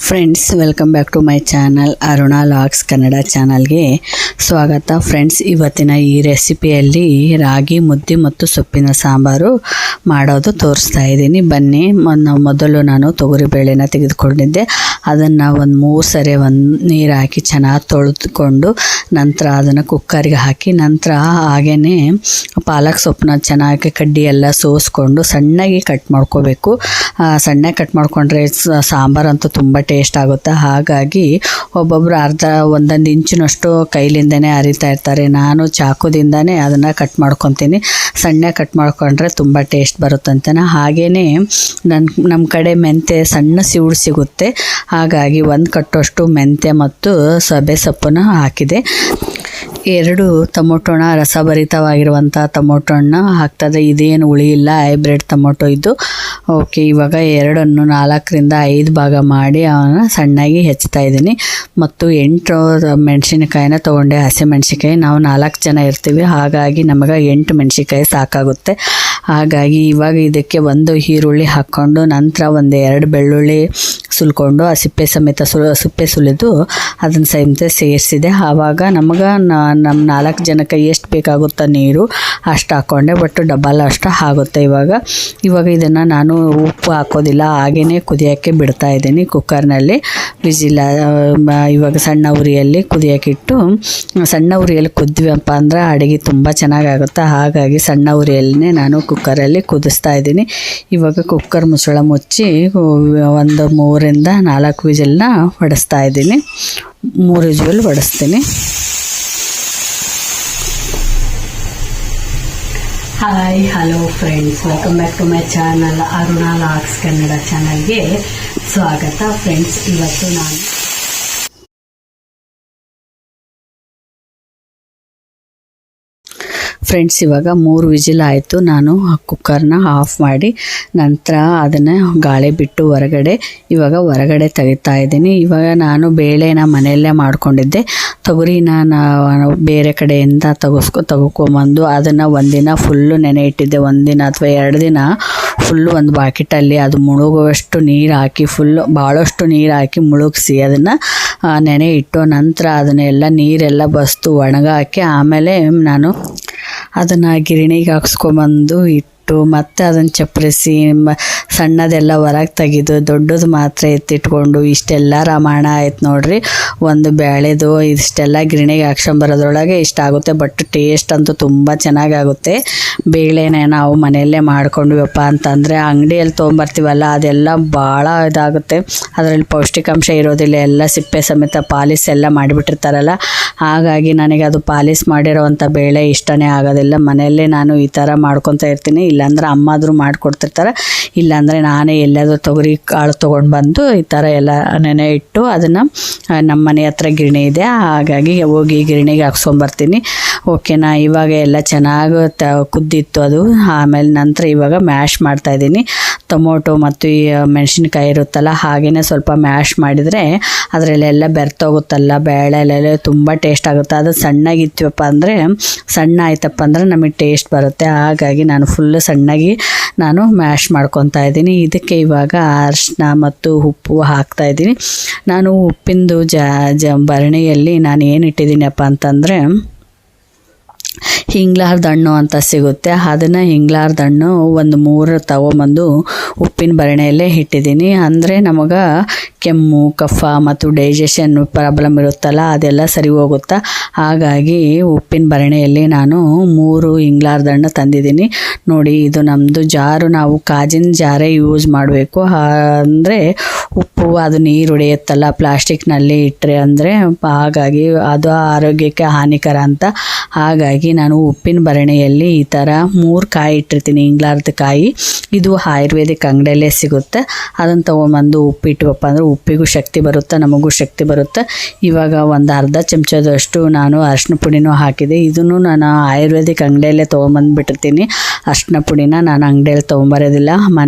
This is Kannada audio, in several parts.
Friends, welcome back to my channel Aruna logs Kannada ಚಾನಲ್ಗೆ ಸ್ವಾಗತ. ಫ್ರೆಂಡ್ಸ್, ಇವತ್ತಿನ ಈ ರೆಸಿಪಿಯಲ್ಲಿ ರಾಗಿ ಮುದ್ದೆ ಮತ್ತು ಸೊಪ್ಪಿನ ಸಾಂಬಾರು ಮಾಡೋದು ತೋರಿಸ್ತಾ ಇದ್ದೀನಿ. ಬನ್ನಿ. ಮೊದಲು ನಾನು ತೊಗರಿಬೇಳೆನ ತೆಗೆದುಕೊಂಡಿದ್ದೆ. ಅದನ್ನು ಒಂದು 3 ಸರಿ ನೀರು ಹಾಕಿ ಚೆನ್ನಾಗಿ ತೊಳೆದುಕೊಂಡು ನಂತರ ಅದನ್ನು ಕುಕ್ಕರ್ಗೆ ಹಾಕಿ ನಂತರ ಹಾಗೇ ಪಾಲಕ್ ಸೊಪ್ಪನ್ನ ಚೆನ್ನಾಗಿ ಕಡ್ಡಿ ಎಲ್ಲ ಸೋಸ್ಕೊಂಡು ಸಣ್ಣಗೆ ಕಟ್ ಮಾಡ್ಕೋಬೇಕು. ಸಣ್ಣಗೆ ಕಟ್ ಮಾಡ್ಕೊಂಡ್ರೆ ಸಾಂಬಾರಂತೂ ತುಂಬ ಟೇಸ್ಟ್ ಆಗುತ್ತೆ. ಹಾಗಾಗಿ ಒಬ್ಬೊಬ್ಬರು ಒಂದೊಂದು ಇಂಚಿನಷ್ಟು ಕೈಲಿಂದನೇ ಅರಿತಾ ಇರ್ತಾರೆ. ನಾನು ಚಾಕುದಿಂದನೇ ಅದನ್ನು ಕಟ್ ಮಾಡ್ಕೊತೀನಿ. ಸಣ್ಣ ಕಟ್ ಮಾಡ್ಕೊಂಡ್ರೆ ತುಂಬ ಟೇಸ್ಟ್ ಬರುತ್ತಂತೆ. ಹಾಗೆಯೇ ನಮ್ಮ ಕಡೆ ಮೆಂತ್ಯ ಸಣ್ಣ ಸಿವುಡು ಸಿಗುತ್ತೆ. ಹಾಗಾಗಿ 1 ಕಟ್ಟಷ್ಟು ಮೆಂತ್ಯ ಮತ್ತು ಸಬ್ಬೆ ಸೊಪ್ಪನ್ನು ಹಾಕಿದೆ. 2 ಟೊಮೊಟೊನ ರಸಭರಿತವಾಗಿರುವಂಥ ಟೊಮೊಟೊನ ಹಾಕ್ತದೆ. ಇದೇನು ಹುಳಿ ಇಲ್ಲ, ಹೈಬ್ರಿಡ್ ಟೊಮೊಟೊ ಇದು. ಓಕೆ, ಇವಾಗ 2 4ರಿಂದ 5 ಭಾಗ ಮಾಡಿ ಅವನ್ನ ಸಣ್ಣಾಗಿ ಹೆಚ್ಚುತ್ತಾ ಇದ್ದೀನಿ. ಮತ್ತು 8 ಮೆಣಸಿನಕಾಯಿನ ತೊಗೊಂಡೆ. ಹಸಿಮೆಣಸಿನ್ಕಾಯಿ ನಾವು 4 ಜನ ಇರ್ತೀವಿ, ಹಾಗಾಗಿ ನಮಗೆ 8 ಮೆಣಸಿನ್ಕಾಯಿ ಸಾಕಾಗುತ್ತೆ. ಹಾಗಾಗಿ ಇವಾಗ ಇದಕ್ಕೆ 1 ಈರುಳ್ಳಿ ಹಾಕ್ಕೊಂಡು ನಂತರ 2 ಬೆಳ್ಳುಳ್ಳಿ ಸುಲ್ಕೊಂಡು ಆ ಸಿಪ್ಪೆ ಸಮೇತ ಸಿಪ್ಪೆ ಸುಲಿದು ಅದನ್ನು ಸಮೇತ ಸೇರಿಸಿದೆ. ಆವಾಗ ನಮಗೆ ನಮ್ಮ 4 ಜನಕ್ಕೆ ಎಷ್ಟು ಬೇಕಾಗುತ್ತೋ ನೀರು ಅಷ್ಟು ಹಾಕ್ಕೊಂಡೆ. ಬಟ್ ಡಬಲ್ ಅಷ್ಟು ಆಗುತ್ತೆ. ಇವಾಗ ಇದನ್ನು ನಾನು ಉಪ್ಪು ಹಾಕೋದಿಲ್ಲ, ಹಾಗೆಯೇ ಕುದಿಯೋಕ್ಕೆ ಬಿಡ್ತಾ ಇದ್ದೀನಿ ಕುಕ್ಕರ್ನಲ್ಲಿ. ವಿಜಿಲ್ ಇವಾಗ ಸಣ್ಣ ಉರಿಯಲ್ಲಿ ಕುದಿಯೋಕ್ಕಿಟ್ಟು, ಸಣ್ಣ ಉರಿಯಲ್ಲಿ ಕುದ್ವಿಯಪ್ಪ ಅಂದರೆ ಅಡುಗೆ ತುಂಬ ಚೆನ್ನಾಗಾಗುತ್ತೆ. ಹಾಗಾಗಿ ಸಣ್ಣ ಉರಿಯಲ್ಲೇ ನಾನು ಕುಕ್ಕರಲ್ಲಿ ಕುದಿಸ್ತಾ ಇದ್ದೀನಿ. ಇವಾಗ ಕುಕ್ಕರ್ ಮುಚ್ಚಳ ಮುಚ್ಚಿ 3ರಿಂದ 4 ವಿಜಿಲ್ನ ಹೊಡೆಸ್ತಾ ಇದ್ದೀನಿ. 3 ವಿಜಿಲ್ ಹೊಡೆಸ್ತೀನಿ. Hi, hello friends, welcome back to my channel Aruna logs Kannada ಚಾನಲ್ಗೆ ಸ್ವಾಗತ. ಫ್ರೆಂಡ್ಸ್, ಇವತ್ತು ನಾನು ಇವಾಗ 3 ವಿಜಿಲ್ ಆಯಿತು. ನಾನು ಕುಕ್ಕರ್ನ ಆಫ್ ಮಾಡಿ ನಂತರ ಅದನ್ನು ಗಾಳಿ ಬಿಟ್ಟು ಹೊರಗಡೆ ತೆಗಿತಾ ಇದ್ದೀನಿ. ಇವಾಗ ನಾನು ಬೇಳೆನ ಮನೆಯಲ್ಲೇ ಮಾಡ್ಕೊಂಡಿದ್ದೆ. ತೊಗರಿನ ನಾನು ಬೇರೆ ಕಡೆಯಿಂದ ತಗೊಕೊಂಬಂದು ಅದನ್ನು ಒಂದಿನ ಫುಲ್ಲು ನೆನೆ ಇಟ್ಟಿದ್ದೆ. 1 ದಿನ ಅಥವಾ 2 ದಿನ ಫುಲ್ಲು ಒಂದು ಬಾಕೆಟಲ್ಲಿ ಅದು ಮುಳುಗುವಷ್ಟು ನೀರು ಹಾಕಿ ಭಾಳಷ್ಟು ನೀರು ಹಾಕಿ ಮುಳುಗಿಸಿ ಅದನ್ನು ನೆನೆ ಇಟ್ಟು ನಂತರ ಅದನ್ನೆಲ್ಲ ನೀರೆಲ್ಲ ಬಸ್ತು ಒಣಗಾಕಿ ಆಮೇಲೆ ನಾನು ಅದನ್ನು ಗಿರಣಿಗೆ ಹಾಕ್ಸ್ಕೊಂಬಂದು ಇಟ್ಟು ಮತ್ತೆ ಅದನ್ನು ಚಪ್ಪರಿಸಿ ಸಣ್ಣದೆಲ್ಲ ಹೊರಗೆ ತೆಗೆದು ದೊಡ್ಡದು ಮಾತ್ರ ಎತ್ತಿಟ್ಕೊಂಡು ಇಷ್ಟೆಲ್ಲ ರಾಮಾಯಣ ಆಯ್ತು ನೋಡ್ರಿ. ಒಂದು ಬೇಳೆದು ಇಷ್ಟೆಲ್ಲ ಗಿರಣಿಗೆ ಹಾಕ್ಸ್ಕೊಂಬರೋದ್ರೊಳಗೆ ಇಷ್ಟ ಆಗುತ್ತೆ. ಬಟ್ ಟೇಸ್ಟ್ ಅಂತೂ ತುಂಬ ಚೆನ್ನಾಗಾಗುತ್ತೆ. ಬೇಳೆನೇ ನಾವು ಮನೆಯಲ್ಲೇ ಮಾಡ್ಕೊಂಡ್ವಪ್ಪ ಅಂತಂದರೆ ಅಂಗಡಿಯಲ್ಲಿ ತೊಗೊಂಬರ್ತೀವಲ್ಲ ಅದೆಲ್ಲ ಭಾಳ ಇದಾಗುತ್ತೆ. ಅದರಲ್ಲಿ ಪೌಷ್ಟಿಕಾಂಶ ಇರೋದಿಲ್ಲ. ಎಲ್ಲ ಸಿಪ್ಪೆ ಸಮೇತ ಪಾಲಿಸ್ ಎಲ್ಲ ಮಾಡಿಬಿಟ್ಟಿರ್ತಾರಲ್ಲ. ಹಾಗಾಗಿ ನನಗೆ ಅದು ಪಾಲಿಸ್ ಮಾಡಿರೋವಂಥ ಬೇಳೆ ಇಷ್ಟನೇ ಆಗೋದಿಲ್ಲ. ಮನೆಯಲ್ಲೇ ನಾನು ಈ ಥರ ಮಾಡ್ಕೊತಾ ಇರ್ತೀನಿ. ಇಲ್ಲಾಂದ್ರೆ ಅಮ್ಮಾದರೂ ಮಾಡಿಕೊಡ್ತಿರ್ತಾರೆ. ಇಲ್ಲಾಂದರೆ ನಾನೇ ಎಲ್ಲಾದರೂ ತೊಗರಿ ಕಾಳು ತೊಗೊಂಡು ಬಂದು ಈ ಥರ ಎಲ್ಲ ನೆನೆ ಇಟ್ಟು ಅದನ್ನು ನಮ್ಮ ಮನೆ ಹತ್ರ ಗಿರಣಿ ಇದೆ, ಹಾಗಾಗಿ ಹೋಗಿ ಗಿರಣಿಗೆ ಹಾಕ್ಸ್ಕೊಂಬರ್ತೀನಿ. ಓಕೆನಾ. ಇವಾಗ ಎಲ್ಲ ಚೆನ್ನಾಗಿ ಕುದ್ದಿತ್ತು ಅದು. ಆಮೇಲೆ ನಂತರ ಇವಾಗ ಮ್ಯಾಶ್ ಮಾಡ್ತಾಯಿದ್ದೀನಿ. ಟೊಮೊಟೊ ಮತ್ತು ಈ ಮೆಣಸಿನ್ಕಾಯಿ ಇರುತ್ತಲ್ಲ, ಹಾಗೆಯೇ ಸ್ವಲ್ಪ ಮ್ಯಾಶ್ ಮಾಡಿದರೆ ಅದರಲ್ಲೆಲ್ಲ ಬೆರ್ತೋಗುತ್ತಲ್ಲ, ಬೇಳೆಲೆಲ್ಲ ತುಂಬ ಟೇಸ್ಟ್ ಆಗುತ್ತೆ. ಅದು ಸಣ್ಣಗಿತ್ವಪ್ಪ ಅಂದರೆ ಆಯ್ತಪ್ಪ ಅಂದರೆ ನಮಗೆ ಟೇಸ್ಟ್ ಬರುತ್ತೆ. ಹಾಗಾಗಿ ನಾನು ಫುಲ್ಲು ಸಣ್ಣಗೆ ನಾನು ಮ್ಯಾಶ್ ಮಾಡ್ಕೊತಾ ಇದ್ದೀನಿ. ಇದಕ್ಕೆ ಇವಾಗ ಅರಿಶಿನ ಮತ್ತು ಉಪ್ಪು ಹಾಕ್ತಾಯಿದ್ದೀನಿ. ನಾನು ಉಪ್ಪಿಂದು ಭರಣಿಯಲ್ಲಿ ನಾನು ಏನು ಇಟ್ಟಿದ್ದೀನಪ್ಪ ಅಂತಂದರೆ ಹಿಂಗ್ಲಾರ್ದ ಹಣ್ಣು ಅಂತ ಸಿಗುತ್ತೆ. ಅದನ್ನು ಹಿಂಗ್ಲಾರ್ದ ಹಣ್ಣು 3 ತೊಗೊಂಬಂದು ಉಪ್ಪಿನ ಭರಣೆಯಲ್ಲೇ ಇಟ್ಟಿದ್ದೀನಿ. ಅಂದರೆ ನಮಗೆ ಕೆಮ್ಮು, ಕಫ ಮತ್ತು ಡೈಜೆಷನ್ ಪ್ರಾಬ್ಲಮ್ ಇರುತ್ತಲ್ಲ, ಅದೆಲ್ಲ ಸರಿ ಹೋಗುತ್ತಾ. ಹಾಗಾಗಿ ಉಪ್ಪಿನ ಭರಣೆಯಲ್ಲಿ ನಾನು 3 ಹಿಂಗ್ಲಾರ್ದ ಹಣ್ಣು ತಂದಿದ್ದೀನಿ. ನೋಡಿ, ಇದು ನಮ್ಮದು ಜಾರು. ನಾವು ಕಾಜಿನ ಜಾರೇ ಯೂಸ್ ಮಾಡಬೇಕು. ಅಂದರೆ ಉಪ್ಪು ಅದು ನೀರು ಹೊಡೆಯುತ್ತಲ್ಲ ಪ್ಲಾಸ್ಟಿಕ್ನಲ್ಲಿ ಇಟ್ಟರೆ ಅಂದರೆ, ಹಾಗಾಗಿ ಅದು ಆರೋಗ್ಯಕ್ಕೆ ಹಾನಿಕರ ಅಂತ. ಹಾಗಾಗಿ ನಾನು ಉಪ್ಪಿನ ಭರಣಿಯಲ್ಲಿ ಈ ಥರ 3 ಕಾಯಿ ಇಟ್ಟಿರ್ತೀನಿ. ಇಂಗ್ಲಾರ್ದ ಕಾಯಿ ಇದು ಆಯುರ್ವೇದಿಕ್ ಅಂಗಡಿಯಲ್ಲೇ ಸಿಗುತ್ತೆ. ಅದನ್ನು ತೊಗೊಂಬಂದು ಉಪ್ಪಿಟ್ವಪ್ಪ ಅಂದರೆ ಉಪ್ಪಿಗೂ ಶಕ್ತಿ ಬರುತ್ತೆ, ನಮಗೂ ಶಕ್ತಿ ಬರುತ್ತೆ. ಇವಾಗ ಒಂದು ಅರ್ಧ ಚಮಚದಷ್ಟು ನಾನು ಅರಿಶಿನ ಪುಡಿನೂ ಹಾಕಿದೆ. ಇದನ್ನು ನಾನು ಆಯುರ್ವೇದಿಕ್ ಅಂಗಡಿಯಲ್ಲೇ ತೊಗೊಂಬಂದುಬಿಟ್ಟಿರ್ತೀನಿ. ಅರಿಶಿನ ಪುಡಿನ ನಾನು ಅಂಗಡಿಯಲ್ಲಿ ತೊಗೊಂಬರೋದಿಲ್ಲ,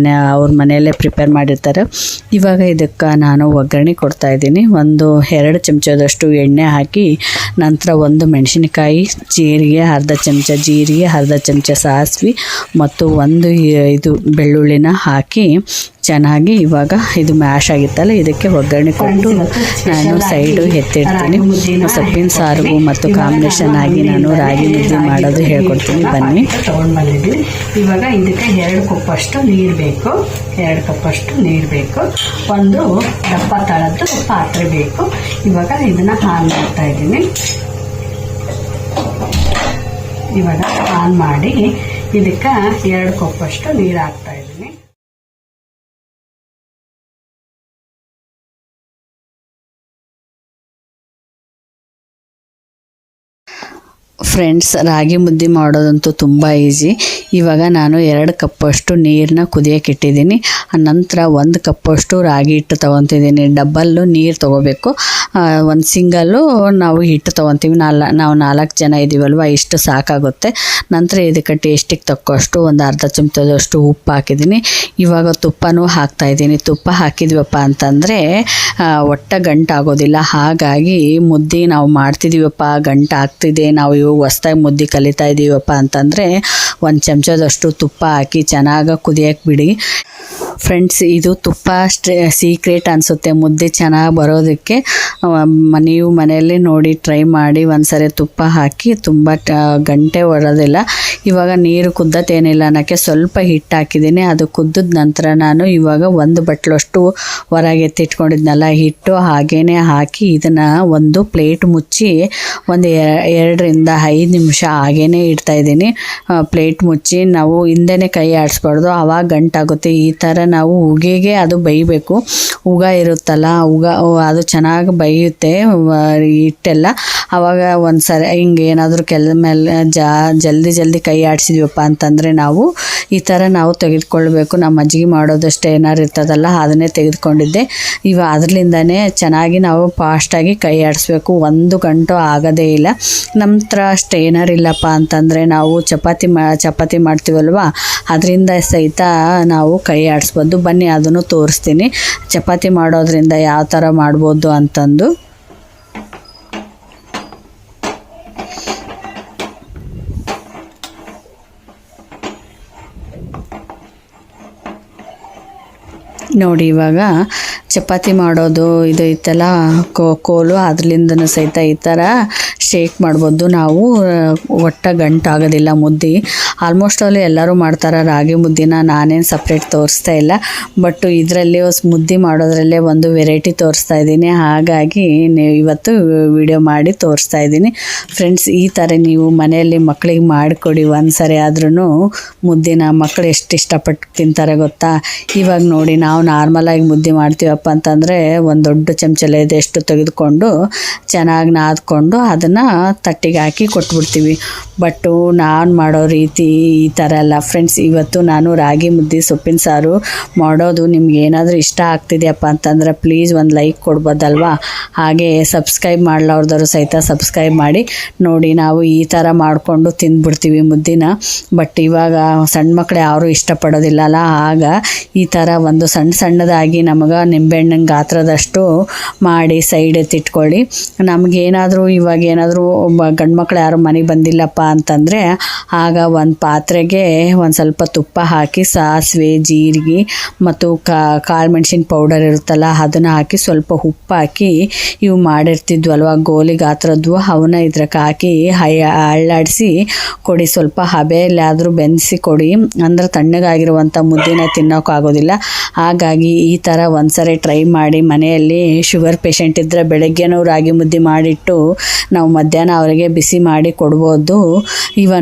ಅವ್ರ ಮನೆಯಲ್ಲೇ ಪ್ರಿಪೇರ್ ಮಾಡಿರ್ತಾರೆ. ಇವಾಗ ಇದಕ್ಕೆ ನಾನು ಒಗ್ಗರಣೆ ಕೊಡ್ತಾಯಿದ್ದೀನಿ. 2 ಚಮಚದಷ್ಟು ಎಣ್ಣೆ ಹಾಕಿ ನಂತರ 1 ಮೆಣಸಿನಕಾಯಿ, ಜೀರಿಗೆ, ಅರ್ಧ ಚಮಚ ಜೀರಿಗೆ, ಅರ್ಧ ಚಮಚ ಸಾಸಿವೆ ಮತ್ತು 1 ಇದು ಬೆಳ್ಳುಳ್ಳಿನ ಹಾಕಿ ಚೆನ್ನಾಗಿ ಇವಾಗ ಇದು ಮ್ಯಾಶ್ ಆಗಿತ್ತಲ್ಲ, ಇದಕ್ಕೆ ಒಗ್ಗರಣೆ ಕೊಟ್ಟು ನಾನು ಸೈಡು ಎತ್ತಿಡ್ತೀನಿ. ಸೊಪ್ಪಿನ ಸಾರಿಗೂ ಮತ್ತು ಕಾಂಬಿನೇಷನ್ ಆಗಿ ನಾನು ರಾಗಿ ಮುದ್ದೆ ಮಾಡೋದು ಹೇಳ್ಕೊಡ್ತೀನಿ, ಬನ್ನಿ. ತೊಗೊಂಡು ಬಂದಿದ್ದೀನಿ. ಇವಾಗ ಇದಕ್ಕೆ 2 ಕಪ್ಪಷ್ಟು ನೀರು ಬೇಕು. 2 ಕಪ್ಪಷ್ಟು ನೀರು ಬೇಕು. ಒಂದು ದಪ್ಪ ತಳದ್ದು ಪಾತ್ರೆ ಬೇಕು. ಇವಾಗ ಇದನ್ನು ಆನ್ ಮಾಡ್ತಾ ಇದ್ದೀನಿ. ಇವಾಗ ಆನ್ ಮಾಡಿ ಇದಕ್ಕೆ 2 ಕಪ್ಪಷ್ಟು ನೀರು ಹಾಕ್ತಾ ಇದ್ದೀನಿ. ಫ್ರೆಂಡ್ಸ್, ರಾಗಿ ಮುದ್ದೆ ಮಾಡೋದಂತೂ ತುಂಬ ಈಸಿ. ಇವಾಗ ನಾನು 2 ಕಪ್ಪಷ್ಟು ನೀರನ್ನ ಕುದಿಯೋಕೆ ಇಟ್ಟಿದ್ದೀನಿ. ನಂತರ 1 ಕಪ್ಪಷ್ಟು ರಾಗಿ ಹಿಟ್ಟು ತೊಗೊತಿದ್ದೀನಿ. ಡಬ್ಬಲ್ಲು ನೀರು ತೊಗೋಬೇಕು. ಒಂದು ಸಿಂಗಲ್ಲು ನಾವು ಹಿಟ್ಟು ತೊಗೊತೀವಿ. ನಾವು 4 ಜನ ಇದ್ದೀವಲ್ವ, ಇಷ್ಟು ಸಾಕಾಗುತ್ತೆ. ನಂತರ ಇದಕ್ಕೆ ಟೇಸ್ಟಿಗೆ ತಕ್ಕಷ್ಟು ಒಂದು ಅರ್ಧ ಚಮಚದಷ್ಟು ಉಪ್ಪು ಹಾಕಿದ್ದೀನಿ. ಇವಾಗ ತುಪ್ಪನೂ ಹಾಕ್ತಾಯಿದ್ದೀನಿ. ತುಪ್ಪ ಹಾಕಿದ್ವಪ್ಪ ಅಂತಂದರೆ ಗಂಟಾಗೋದಿಲ್ಲ. ಹಾಗಾಗಿ ಮುದ್ದೆ ನಾವು ಮಾಡ್ತಿದ್ದೀವಪ್ಪ, ಗಂಟಾಗ್ತಿದೆ, ನಾವು ಇವಾಗ ಹೊಸ್ದಾಗಿ ಮುದ್ದೆ ಕಲಿತಾ ಇದ್ದೀವಪ್ಪ ಅಂತಂದರೆ 1 ಚಮಚದಷ್ಟು ತುಪ್ಪ ಹಾಕಿ ಚೆನ್ನಾಗಿ ಕುದಿಯೋಕೆ ಬಿಡಿ. ಫ್ರೆಂಡ್ಸ್, ಇದು ತುಪ್ಪ ಸೀಕ್ರೆಟ್ ಅನಿಸುತ್ತೆ ಮುದ್ದೆ ಚೆನ್ನಾಗಿ ಬರೋದಕ್ಕೆ. ನೀವು ಮನೆಯಲ್ಲಿ ನೋಡಿ ಟ್ರೈ ಮಾಡಿ ಒಂದ್ಸರಿ. ತುಪ್ಪ ಹಾಕಿ ತುಂಬ ಗಂಟೆ ಹೊರೋದಿಲ್ಲ. ಇವಾಗ ನೀರು ಕುದ್ದತ್ತೇನಿಲ್ಲ ಅನ್ನೋಕ್ಕೆ ಸ್ವಲ್ಪ ಹಿಟ್ಟು ಹಾಕಿದ್ದೀನಿ. ಅದು ಕುದ್ದಿದ ನಂತರ ನಾನು ಇವಾಗ 1 ಬಟ್ಲಷ್ಟು ಹೊರಗೆ ಎತ್ತಿಟ್ಕೊಂಡಿದ್ನಲ್ಲ ಹಿಟ್ಟು ಹಾಗೇ ಹಾಕಿ ಇದನ್ನು ಒಂದು ಪ್ಲೇಟ್ ಮುಚ್ಚಿ ಒಂದು 2 ರಿಂದ 5 ನಿಮಿಷ ಹಾಗೇ ಇಡ್ತಾಯಿದ್ದೀನಿ. ಪ್ಲೇಟ್ ಮುಚ್ಚಿ ನಾವು ಹಿಂದೆನೇ ಕೈ ಆಡಿಸ್ಬಾರ್ದು, ಆವಾಗ ಗಂಟಾಗುತ್ತೆ. ಈ ಥರ ನಾವು ಉಗೆಗೆ ಅದು ಬೇಯಬೇಕು. ಉಗ ಇರುತ್ತಲ್ಲ, ಅದು ಚೆನ್ನಾಗಿ ಬೇಯುತ್ತೆ ಹಿಟ್ಟೆಲ್ಲ. ಆವಾಗ ಒಂದು ಸರಿ ಹಿಂಗೆ ಏನಾದರೂ ಮೇಲೆ ಜಲ್ದಿ ಕೈ ಆಡಿಸಿದ್ವಪ್ಪ ಅಂತಂದರೆ ನಾವು ಈ ಥರ ನಾವು ತೆಗೆದುಕೊಳ್ಬೇಕು. ನಮ್ಮ ಮಜ್ಜಿಗೆ ಮಾಡೋದಷ್ಟು ಏನಾರು ಇರ್ತದಲ್ಲ, ಅದನ್ನೇ ತೆಗೆದುಕೊಂಡಿದ್ದೆ. ಅದರಿಂದನೇ ಚೆನ್ನಾಗಿ ನಾವು ಫಾಸ್ಟಾಗಿ ಕೈ ಆಡಿಸ್ಬೇಕು. 1 ಗಂಟೆ ಆಗೋದೇ ಇಲ್ಲ. ನಂತರ ಸ್ಟ್ರೈನರ್ ಇಲ್ಲಪ್ಪ ಅಂತಂದರೆ ನಾವು ಚಪಾತಿ ಮಾಡ್ತೀವಲ್ವ, ಅದರಿಂದ ಸಹಿತ ನಾವು ಕೈ ಆಡಿಸ್ಬೋದು. ಬನ್ನಿ, ಅದನ್ನು ತೋರಿಸ್ತೀನಿ ಚಪಾತಿ ಮಾಡೋದ್ರಿಂದ ಯಾವ ಥರ ಮಾಡ್ಬೋದು ಅಂತಂದು. ನೋಡಿ, ಇವಾಗ ಚಪಾತಿ ಮಾಡೋದು ಇದು ಇತ್ತಲ್ಲ ಕೋಲು, ಅದರಿಂದನೂ ಸಹಿತ ಈ ಥರ ಶೇಕ್ ಮಾಡ್ಬೋದು. ನಾವು ಗಂಟಾಗೋದಿಲ್ಲ ಮುದ್ದೆ. ಆಲ್ಮೋಸ್ಟ್ ಅಲ್ಲಿ ಎಲ್ಲರೂ ಮಾಡ್ತಾರೆ ರಾಗಿ ಮುದ್ದಿನ. ನಾನೇನು ಸಪ್ರೇಟ್ ತೋರಿಸ್ತಾ ಇಲ್ಲ, ಬಟ್ ಇದರಲ್ಲಿ ಮುದ್ದೆ ಮಾಡೋದ್ರಲ್ಲೇ ಒಂದು ವೆರೈಟಿ ತೋರಿಸ್ತಾ ಇದ್ದೀನಿ. ಹಾಗಾಗಿ ಇವತ್ತು ವಿಡಿಯೋ ಮಾಡಿ ತೋರಿಸ್ತಾ ಇದ್ದೀನಿ. ಫ್ರೆಂಡ್ಸ್, ಈ ಥರ ನೀವು ಮನೆಯಲ್ಲಿ ಮಕ್ಕಳಿಗೆ ಮಾಡಿಕೊಡಿ ಒಂದ್ಸರಿ ಆದ್ರೂ ಮುದ್ದಿನ. ಮಕ್ಕಳು ಎಷ್ಟು ಇಷ್ಟಪಟ್ಟು ತಿಂತಾರೆ ಗೊತ್ತಾ. ಇವಾಗ ನೋಡಿ, ನಾವು ನಾರ್ಮಲಾಗಿ ಮುದ್ದೆ ಮಾಡ್ತೀವಪ್ಪ ಅಂತಂದರೆ ಒಂದು ದೊಡ್ಡ ಚಮಚಲೆದಷ್ಟು ತೆಗೆದುಕೊಂಡು ಚೆನ್ನಾಗಿ ನಾದ್ಕೊಂಡು ಅದನ್ನು ತಟ್ಟಿಗೆ ಹಾಕಿ ಕೊಟ್ಬಿಡ್ತೀವಿ. ಬಟ್ಟು ನಾನು ಮಾಡೋ ರೀತಿ ಈ ಥರ ಅಲ್ಲ ಫ್ರೆಂಡ್ಸ್. ಇವತ್ತು ನಾನು ರಾಗಿ ಮುದ್ದೆ ಸೊಪ್ಪಿನ ಸಾರು ಮಾಡೋದು ನಿಮ್ಗೆ ಏನಾದರೂ ಇಷ್ಟ ಆಗ್ತಿದೆಯಪ್ಪ ಅಂತಂದರೆ ಪ್ಲೀಸ್ ಒಂದು ಲೈಕ್ ಕೊಡ್ಬೋದಲ್ವಾ. ಹಾಗೆ ಸಬ್ಸ್ಕ್ರೈಬ್ ಮಾಡಲಾರ್ದವರು ಸಹಿತ ಸಬ್ಸ್ಕ್ರೈಬ್ ಮಾಡಿ. ನೋಡಿ, ನಾವು ಈ ಥರ ಮಾಡಿಕೊಂಡು ತಿಂದ್ಬಿಡ್ತೀವಿ ಮುದ್ದಿನ. ಬಟ್ ಇವಾಗ ಸಣ್ಣ ಮಕ್ಕಳು ಯಾರೂ ಇಷ್ಟಪಡೋದಿಲ್ಲಲ್ಲ, ಆಗ ಈ ಥರ ಒಂದು ಸಣ್ಣದಾಗಿ ನಮಗೆ ನಿಂಬೆಹಣ್ಣಿನ ಗಾತ್ರದಷ್ಟು ಮಾಡಿ ಸೈಡ್ ಎತ್ತಿಟ್ಕೊಳ್ಳಿ. ನಮಗೇನಾದರೂ ಇವಾಗ ಏನಾದರೂ ಗಂಡು ಮಕ್ಕಳು ಯಾರು ಮನೆಗೆ ಬಂದಿಲ್ಲಪ್ಪ ಅಂತಂದರೆ ಆಗ ಒಂದು ಪಾತ್ರೆಗೆ ಒಂದು ಸ್ವಲ್ಪ ತುಪ್ಪ ಹಾಕಿ ಸಾಸಿವೆ, ಜೀರಿಗೆ ಮತ್ತು ಕಾಳು ಮೆಣಸಿನ ಪೌಡರ್ ಇರುತ್ತಲ್ಲ ಅದನ್ನು ಹಾಕಿ ಸ್ವಲ್ಪ ಉಪ್ಪು ಹಾಕಿ ಇವು ಮಾಡಿರ್ತಿದ್ವಲ್ವ ಗೋಲಿ ಗಾತ್ರದ್ದು, ಅವನ್ನ ಇದ್ರಕ್ಕೆ ಹಾಕಿ ಅಳ್ಳಾಡಿಸಿ ಕೊಡಿ. ಸ್ವಲ್ಪ ಹಬೆಯಲ್ಲಾದರೂ ಬೆನ್ನಿಸಿ ಕೊಡಿ, ಅಂದರೆ ತಣ್ಣಗಾಗಿರುವಂಥ ಮುದ್ದೆನ ತಿನ್ನೋಕ್ಕಾಗೋದಿಲ್ಲ. ಹಾಗಾಗಿ ಈ ಥರ ಒಂದ್ಸರಿ ಟ್ರೈ ಮಾಡಿ. ಮನೆಯಲ್ಲಿ ಶುಗರ್ ಪೇಷಂಟ್ ಇದ್ದರೆ ಬೆಳಗ್ಗೆನೂ ರಾಗಿ ಮುದ್ದೆ ಮಾಡಿಟ್ಟು ನಾವು ಮಧ್ಯಾಹ್ನ ಅವರಿಗೆ ಬಿಸಿ ಮಾಡಿ ಕೊಡ್ಬೋದು.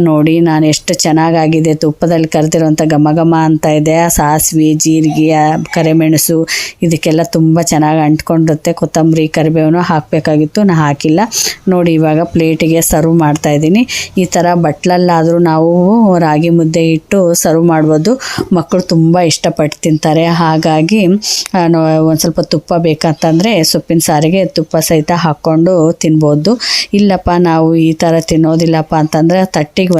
ನೋಡಿ, ನಾನು ಎಷ್ಟು ಚೆನ್ನಾಗಾಗಿದೆ. ತುಪ್ಪದಲ್ಲಿ ಕರೆದಿರುವಂಥ ಘಮ ಅಂತ ಇದೆ. ಸಾಸಿವೆ, ಜೀರಿಗೆ, ಕರಿಮೆಣಸು ಇದಕ್ಕೆಲ್ಲ ತುಂಬ ಚೆನ್ನಾಗಿ ಅಂಟ್ಕೊಂಡಿರುತ್ತೆ. ಕೊತ್ತಂಬರಿ, ಕರಿಬೇವನ್ನು ಹಾಕಬೇಕಾಗಿತ್ತು, ನಾನು ಹಾಕಿಲ್ಲ. ನೋಡಿ, ಇವಾಗ ಪ್ಲೇಟಿಗೆ ಸರ್ವ್ ಮಾಡ್ತಾಯಿದ್ದೀನಿ. ಈ ಥರ ಬಟ್ಲಲ್ಲಾದರೂ ನಾವು ರಾಗಿ ಮುದ್ದೆ ಇಟ್ಟು ಸರ್ವ್ ಮಾಡ್ಬೋದು. ಮಕ್ಕಳು ತುಂಬ ಇಷ್ಟಪಟ್ಟು ತಿಂತಾರೆ. ಹಾಗಾಗಿ ಒಂದು ಸ್ವಲ್ಪ ತುಪ್ಪ ಬೇಕಂತಂದರೆ ಸೊಪ್ಪಿನ ಸಾರಿಗೆ ತುಪ್ಪ ಸಹಿತ ಹಾಕ್ಕೊಂಡು ತಿನ್ಬೋದು. ಇಲ್ಲಪ್ಪ ನಾವು ಈ ಥರ ತಿನ್ನೋದಿಲ್ಲಪ್ಪ ಅಂತಂದರೆ ತಟ್ಟಿಗೆ